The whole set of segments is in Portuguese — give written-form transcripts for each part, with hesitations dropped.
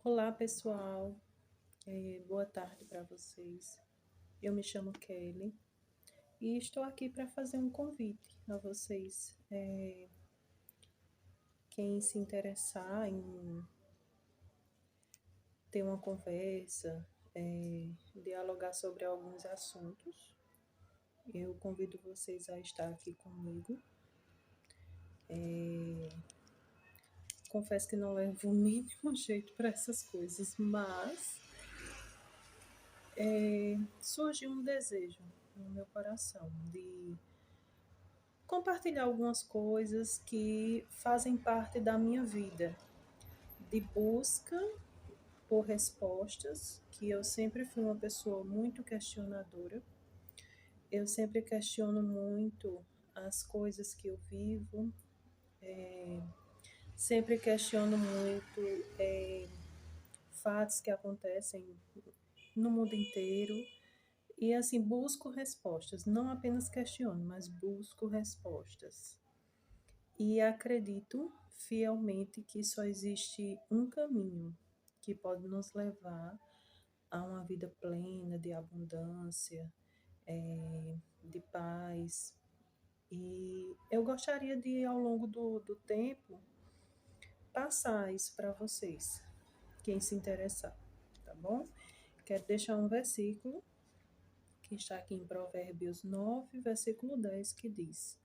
Olá, pessoal. Boa tarde para vocês. Eu me chamo Kelly e estou aqui para fazer um convite a vocês. Quem se interessar em ter uma conversa, dialogar sobre alguns assuntos, eu convido vocês a estar aqui comigo. Confesso que não levo o mínimo jeito para essas coisas, mas surgiu um desejo no meu coração de compartilhar algumas coisas que fazem parte da minha vida, de busca por respostas, que eu sempre fui uma pessoa muito questionadora. Eu sempre questiono muito as coisas que eu vivo, sempre questiono muito fatos que acontecem no mundo inteiro. E assim, busco respostas, não apenas questiono, mas busco respostas. E acredito fielmente que só existe um caminho que pode nos levar a uma vida plena, de abundância, de paz. E eu gostaria de, ao longo do tempo, passar isso para vocês, quem se interessar, tá bom? Quero deixar um versículo que está aqui em Provérbios 9, versículo 10, que diz: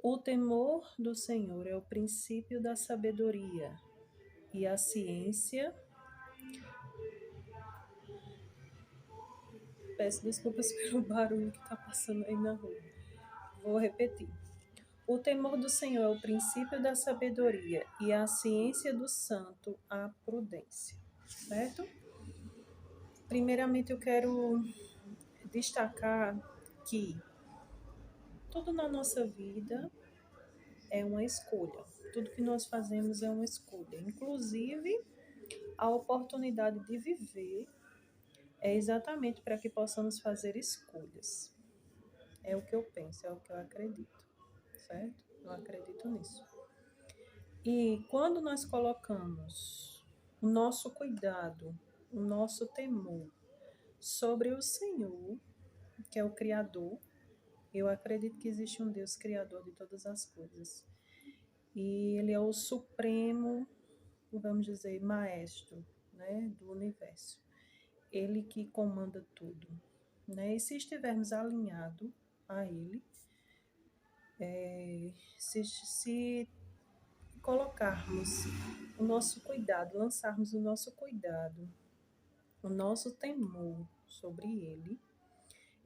O temor do Senhor é o princípio da sabedoria, e a ciência. Peço desculpas pelo barulho que está passando aí na rua. Vou repetir. O temor do Senhor é o princípio da sabedoria, e a ciência do santo a prudência. Certo? Primeiramente, eu quero destacar que tudo na nossa vida é uma escolha. Tudo que nós fazemos é uma escolha. Inclusive, a oportunidade de viver é exatamente para que possamos fazer escolhas. É o que eu penso, é o que eu acredito, certo? Eu acredito nisso. E quando nós colocamos o nosso cuidado, o nosso temor sobre o Senhor, que é o Criador, eu acredito que existe um Deus Criador de todas as coisas. E Ele é o supremo, vamos dizer, maestro, né, do universo. Ele que comanda tudo, né? E se estivermos alinhados a Ele, se colocarmos o nosso cuidado, lançarmos o nosso cuidado, o nosso temor sobre Ele,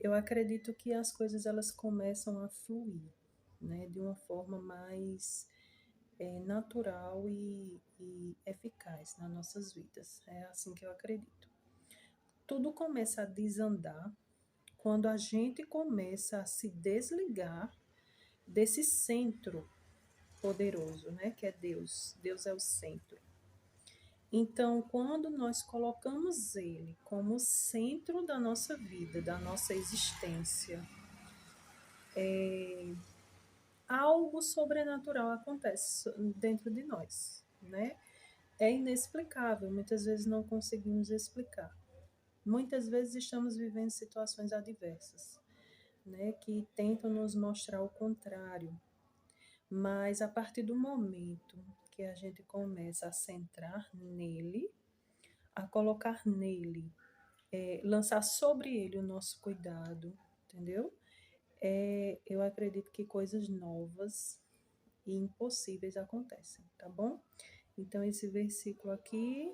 eu acredito que as coisas elas começam a fluir, né? De uma forma mais natural e eficaz nas nossas vidas. É assim que eu acredito. Tudo começa a desandar quando a gente começa a se desligar desse centro poderoso, né, que é Deus. Deus é o centro. Então, quando nós colocamos Ele como centro da nossa vida, da nossa existência, algo sobrenatural acontece dentro de nós, né? É inexplicável, muitas vezes não conseguimos explicar. Muitas vezes estamos vivendo situações adversas, né, que tentam nos mostrar o contrário. Mas a partir do momento que a gente começa a centrar nele, a colocar nele, lançar sobre ele o nosso cuidado, entendeu? Eu acredito que coisas novas e impossíveis acontecem, tá bom? Então, esse versículo aqui,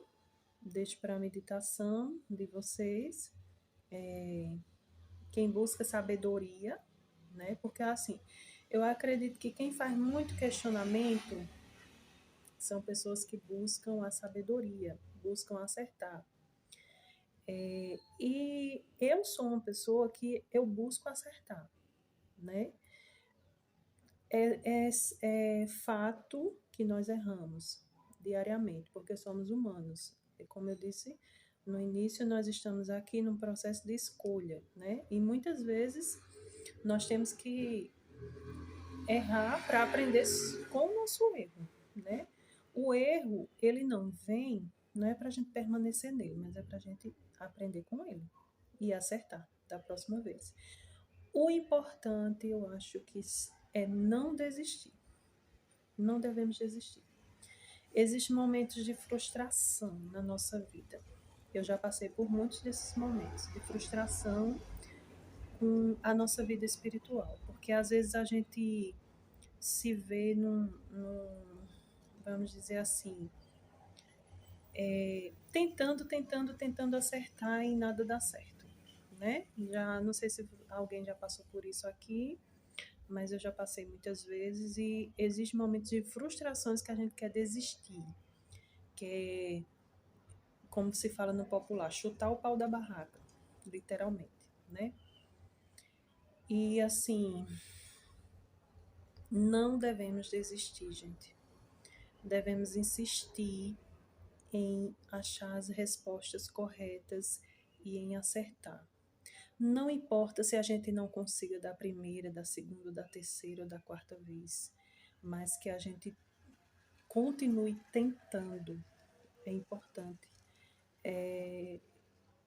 deixo para a meditação de vocês. Quem busca sabedoria, né? Porque assim, eu acredito que quem faz muito questionamento são pessoas que buscam a sabedoria, buscam acertar. E eu sou uma pessoa que eu busco acertar, né? É fato que nós erramos diariamente, porque somos humanos. E como eu disse no início, nós estamos aqui num processo de escolha, né? E muitas vezes nós temos que errar para aprender com o nosso erro, né? O erro, ele não vem Não é para a gente permanecer nele, mas é para a gente aprender com ele e acertar da próxima vez. O importante, eu acho que é não desistir. Não devemos desistir. Existem momentos de frustração na nossa vida. Eu já passei por muitos desses momentos de frustração com a nossa vida espiritual, porque às vezes a gente se vê vamos dizer assim, tentando acertar e nada dá certo, né? Já não sei se alguém já passou por isso aqui, mas eu já passei muitas vezes e existem momentos de frustrações que a gente quer desistir, que é, como se fala no popular, chutar o pau da barraca, literalmente, né? E assim, não devemos desistir, gente. Devemos insistir em achar as respostas corretas e em acertar. Não importa se a gente não consiga da primeira, da segunda, da terceira ou da quarta vez, mas que a gente continue tentando. É importante.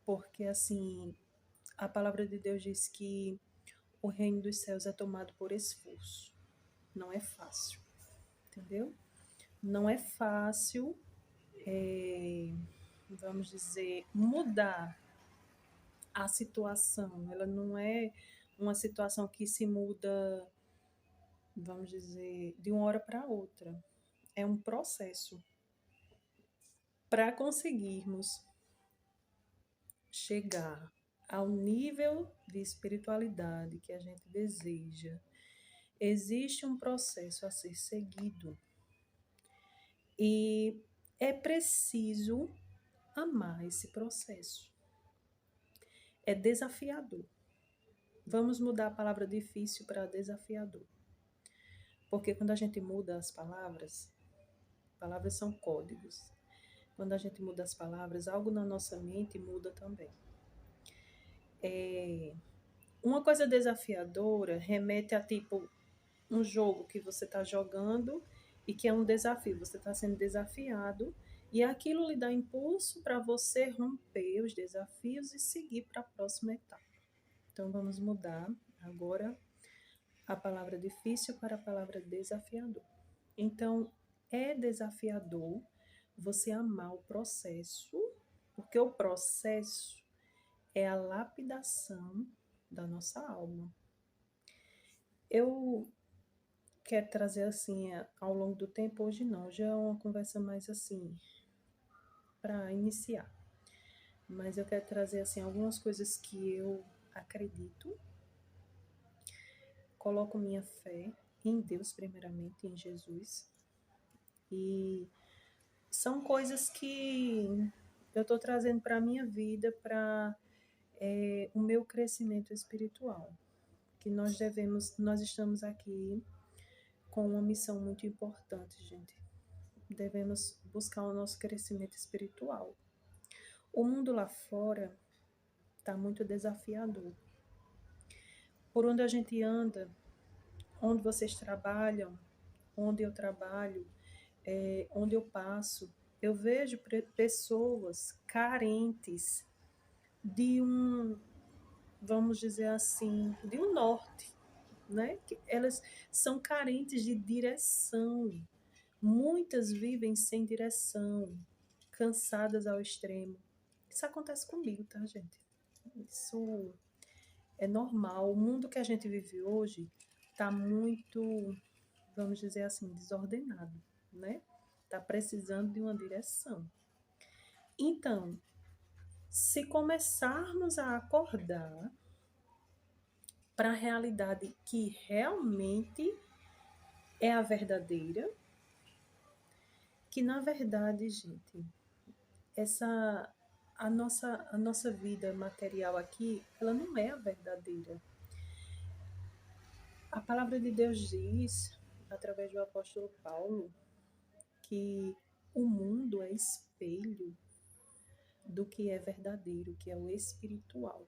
Porque, assim, a palavra de Deus diz que o reino dos céus é tomado por esforço. Não é fácil, entendeu? Não é fácil, vamos dizer, mudar a situação. Ela não é uma situação que se muda, vamos dizer, de uma hora para outra. É um processo. Para conseguirmos chegar ao nível de espiritualidade que a gente deseja, existe um processo a ser seguido. E é preciso amar esse processo. É desafiador. Vamos mudar a palavra difícil para desafiador. Porque quando a gente muda as palavras são códigos. Quando a gente muda as palavras, algo na nossa mente muda também. Uma coisa desafiadora remete a tipo um jogo que você está jogando e que é um desafio. Você está sendo desafiado e aquilo lhe dá impulso para você romper os desafios e seguir para a próxima etapa. Então vamos mudar agora a palavra difícil para a palavra desafiador. Então é desafiador você amar o processo, porque o processo é a lapidação da nossa alma. Eu quero trazer assim, ao longo do tempo, hoje não, já é uma conversa mais assim, para iniciar. Mas eu quero trazer assim algumas coisas que eu acredito, coloco minha fé em Deus primeiramente, em Jesus, e são coisas que eu estou trazendo para a minha vida, para o meu crescimento espiritual, que nós estamos aqui com uma missão muito importante, gente. Devemos buscar o nosso crescimento espiritual. O mundo lá fora está muito desafiador. Por onde a gente anda, onde vocês trabalham, onde eu trabalho, onde eu passo, eu vejo pessoas carentes de vamos dizer assim, de um norte, né? Que elas são carentes de direção. Muitas vivem sem direção, cansadas ao extremo. Isso acontece comigo, tá, gente? Isso é normal. O mundo que a gente vive hoje está muito, vamos dizer assim, desordenado, né? Está precisando de uma direção. Então, se começarmos a acordar para a realidade que realmente é a verdadeira, que na verdade, gente, a nossa vida material aqui, ela não é a verdadeira. A palavra de Deus diz, através do apóstolo Paulo, que o mundo é espelho do que é verdadeiro, que é o espiritual.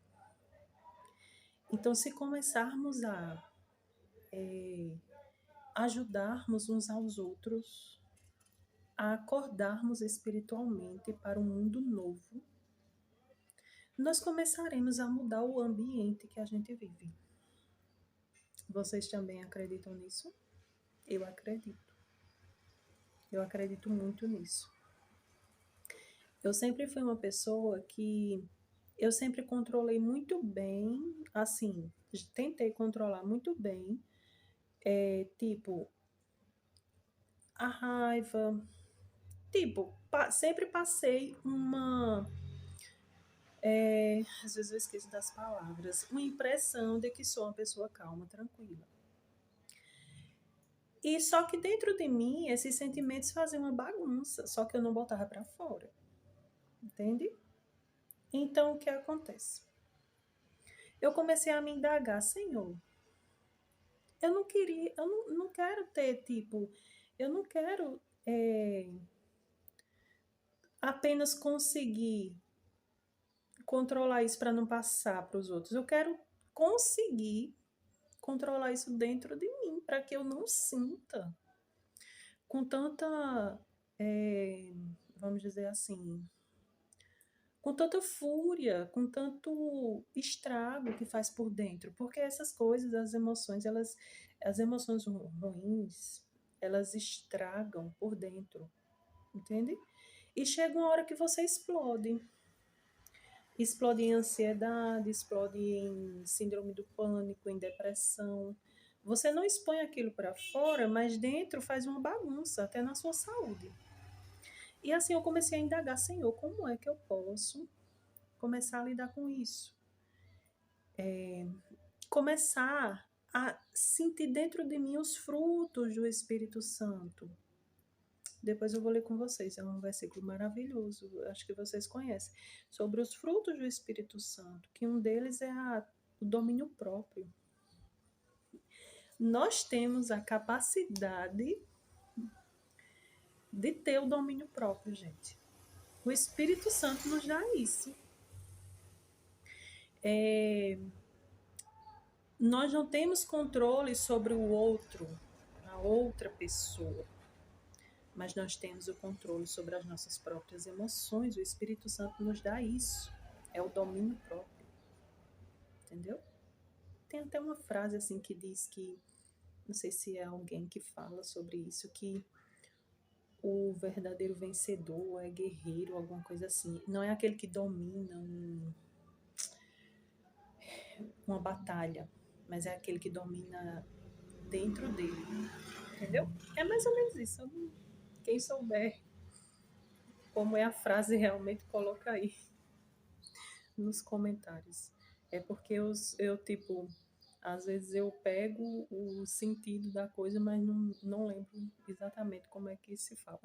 Então, se começarmos a ajudarmos uns aos outros, a acordarmos espiritualmente para um mundo novo, nós começaremos a mudar o ambiente que a gente vive. Vocês também acreditam nisso? Eu acredito. Eu acredito muito nisso. Eu sempre fui uma pessoa que eu sempre controlei muito bem, assim, tentei controlar muito bem, tipo, a raiva, tipo, sempre passei às vezes eu esqueço das palavras, uma impressão de que sou uma pessoa calma, tranquila. E só que dentro de mim, esses sentimentos faziam uma bagunça, só que eu não botava para fora, entende? Então, o que acontece? Eu comecei a me indagar, Senhor, eu não queria, eu não quero ter, tipo, eu não quero apenas conseguir controlar isso para não passar para os outros. Eu quero conseguir controlar isso dentro de mim, para que eu não sinta com tanta, vamos dizer assim, com tanta fúria, com tanto estrago que faz por dentro, porque essas coisas, as emoções ruins, elas estragam por dentro, entende? E chega uma hora que você explode. Explode em ansiedade, explode em síndrome do pânico, em depressão. Você não expõe aquilo para fora, mas dentro faz uma bagunça, até na sua saúde. E assim eu comecei a indagar, Senhor, como é que eu posso começar a lidar com isso? Começar a sentir dentro de mim os frutos do Espírito Santo. Depois eu vou ler com vocês, é um versículo maravilhoso, acho que vocês conhecem, sobre os frutos do Espírito Santo, que um deles é o domínio próprio. Nós temos a capacidade de ter o domínio próprio, gente. O Espírito Santo nos dá isso. Nós não temos controle sobre o outro, a outra pessoa, mas nós temos o controle sobre as nossas próprias emoções. O Espírito Santo nos dá isso. É o domínio próprio. Entendeu? Tem até uma frase assim que diz que, não sei se é alguém que fala sobre isso, que o verdadeiro vencedor é guerreiro, alguma coisa assim. Não é aquele que domina uma batalha, mas é aquele que domina dentro dele. Entendeu? É mais ou menos isso. Quem souber como é a frase, realmente coloca aí nos comentários. É porque eu tipo, às vezes eu pego o sentido da coisa, mas não lembro exatamente como é que se fala.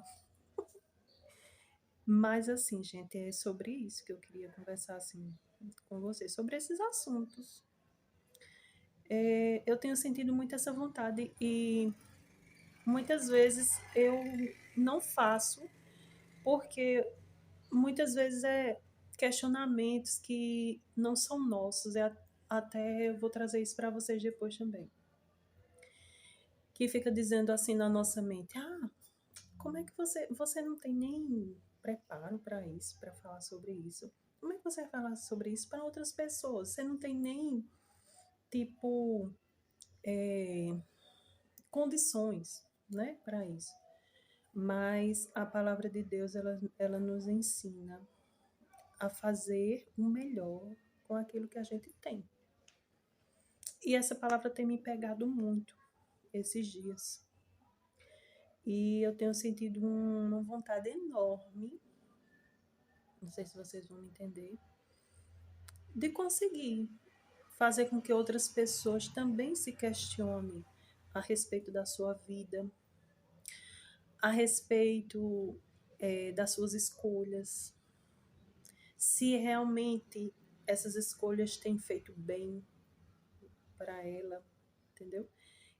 Mas assim, gente, é sobre isso que eu queria conversar assim com vocês, sobre esses assuntos. Eu tenho sentido muito essa vontade e muitas vezes eu não faço porque muitas vezes é questionamentos que não são nossos. Até eu vou trazer isso para vocês depois também. Que fica dizendo assim na nossa mente: como é que você não tem nem preparo para isso, para falar sobre isso? Como é que você vai falar sobre isso para outras pessoas? Você não tem nem, tipo, condições, né, para isso. Mas a palavra de Deus, ela nos ensina a fazer o melhor com aquilo que a gente tem. E essa palavra tem me pegado muito esses dias. E eu tenho sentido uma vontade enorme, não sei se vocês vão me entender, de conseguir fazer com que outras pessoas também se questionem a respeito da sua vida, a respeito das suas escolhas, se realmente essas escolhas têm feito bem para ela, entendeu?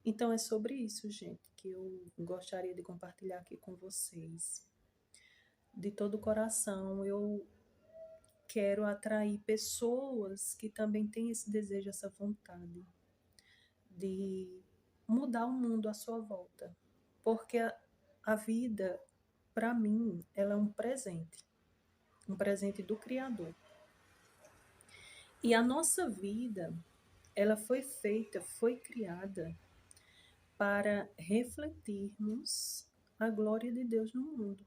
Então é sobre isso, gente, que eu gostaria de compartilhar aqui com vocês. De todo o coração, eu quero atrair pessoas que também têm esse desejo, essa vontade de mudar o mundo à sua volta. Porque a vida para mim, ela é um presente do Criador. E a nossa vida, ela foi feita, foi criada para refletirmos a glória de Deus no mundo,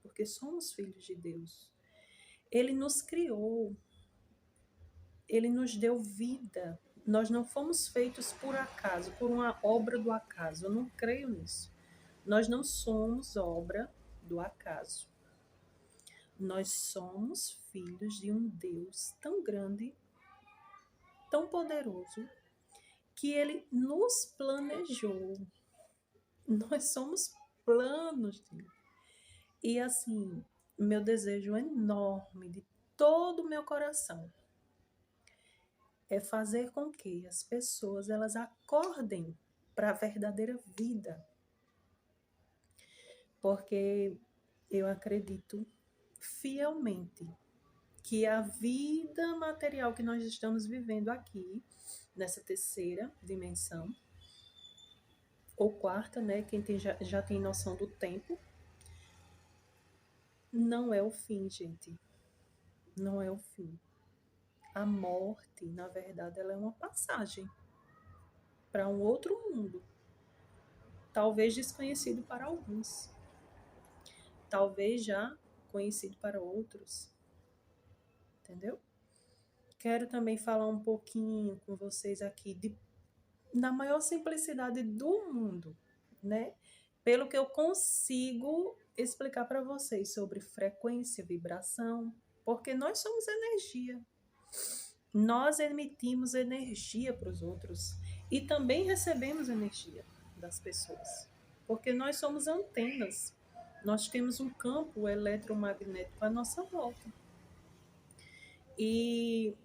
porque somos filhos de Deus. Ele nos criou, ele nos deu vida. Nós não fomos feitos por acaso, por uma obra do acaso. Eu não creio nisso. Nós não somos obra do acaso. Nós somos filhos de um Deus tão grande, tão poderoso, que ele nos planejou. Nós somos planos dele. E assim, meu desejo enorme de todo o meu coração é fazer com que as pessoas elas acordem para a verdadeira vida. Porque eu acredito fielmente que a vida material que nós estamos vivendo aqui, nessa terceira dimensão, ou quarta, né? Quem já tem noção do tempo, não é o fim, gente. Não é o fim. A morte, na verdade, ela é uma passagem para um outro mundo, talvez desconhecido para alguns, talvez já conhecido para outros, entendeu? Quero também falar um pouquinho com vocês aqui na maior simplicidade do mundo, né? Pelo que eu consigo explicar para vocês sobre frequência, vibração, porque nós somos energia. Nós emitimos energia para os outros e também recebemos energia das pessoas, porque nós somos antenas. Nós temos um campo eletromagnético à nossa volta. E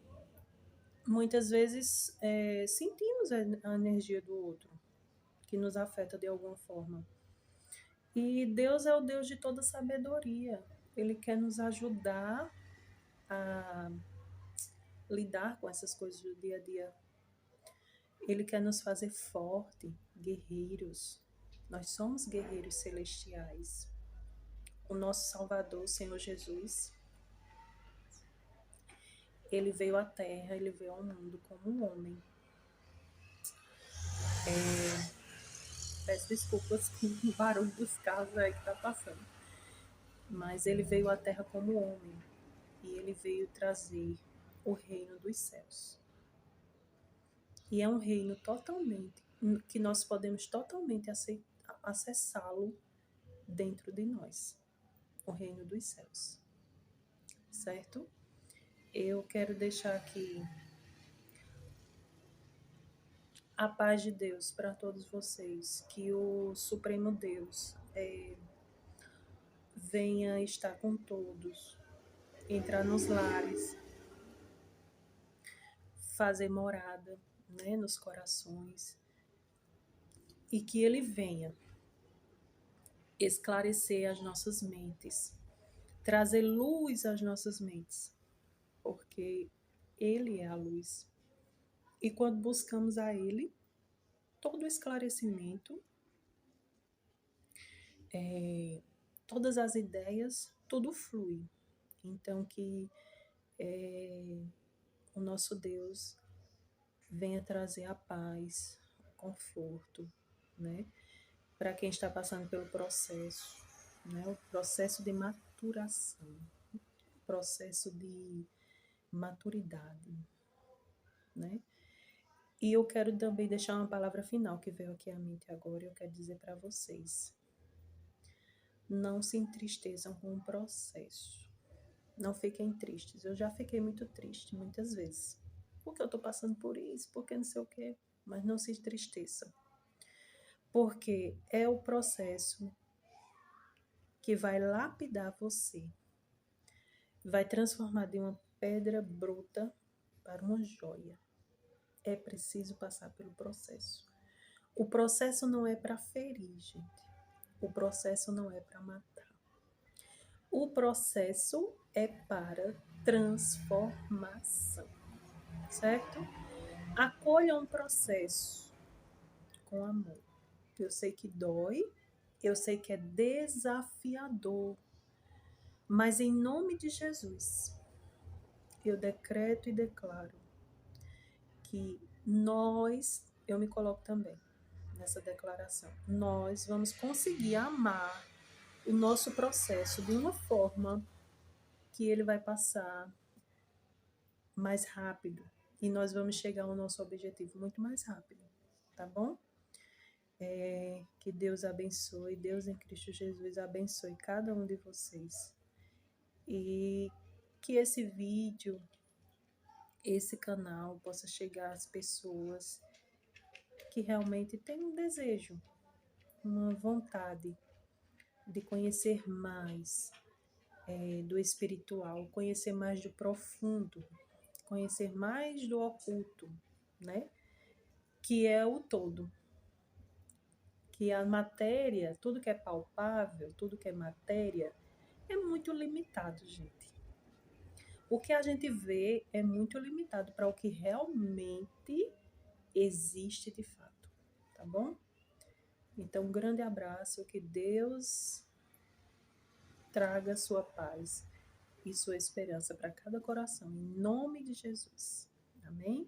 muitas vezes sentimos a energia do outro, que nos afeta de alguma forma. E Deus é o Deus de toda sabedoria. Ele quer nos ajudar a lidar com essas coisas do dia a dia. Ele quer nos fazer fortes, guerreiros. Nós somos guerreiros celestiais. O nosso Salvador, o Senhor Jesus, ele veio à Terra, ele veio ao mundo como um homem. Peço desculpas com o barulho dos carros aí que tá passando. Mas ele veio à Terra como homem. E ele veio trazer o reino dos céus. E é um reino totalmente, que nós podemos totalmente acessá-lo dentro de nós. O reino dos céus. Certo? Eu quero deixar aqui a paz de Deus para todos vocês. Que o Supremo Deus venha estar com todos. Entrar nos lares. Fazer morada, né, nos corações. E que ele venha esclarecer as nossas mentes. Trazer luz às nossas mentes. Porque ele é a luz. E quando buscamos a ele, todo esclarecimento, todas as ideias, tudo flui. Então que o nosso Deus venha trazer a paz, o conforto, né? Para quem está passando pelo processo, né? O processo de maturação, o processo de maturidade, né? E eu quero também deixar uma palavra final que veio aqui à mente agora. Eu quero dizer para vocês: não se entristeçam com o processo. Não fiquem tristes. Eu já fiquei muito triste muitas vezes. Porque eu estou passando por isso, porque não sei o quê. Mas não se entristeçam. Porque é o processo que vai lapidar você. Vai transformar de uma pedra bruta para uma joia. É preciso passar pelo processo. O processo não é para ferir, gente. O processo não é para matar. O processo é para transformação, certo? Acolha um processo com amor. Eu sei que dói, Eu sei que é desafiador, mas em nome de Jesus, eu decreto e declaro que eu me coloco também nessa declaração, nós vamos conseguir amar o nosso processo de uma forma que ele vai passar mais rápido e nós vamos chegar ao nosso objetivo muito mais rápido, tá bom? Que Deus abençoe, Deus em Cristo Jesus abençoe cada um de vocês e que esse vídeo, esse canal possa chegar às pessoas que realmente têm um desejo, uma vontade de conhecer mais do espiritual, conhecer mais do profundo, conhecer mais do oculto, né? Que é o todo. Que a matéria, tudo que é palpável, tudo que é matéria, é muito limitado, gente. O que a gente vê é muito limitado para o que realmente existe de fato, tá bom? Então, um grande abraço, que Deus traga sua paz e sua esperança para cada coração, em nome de Jesus. Amém?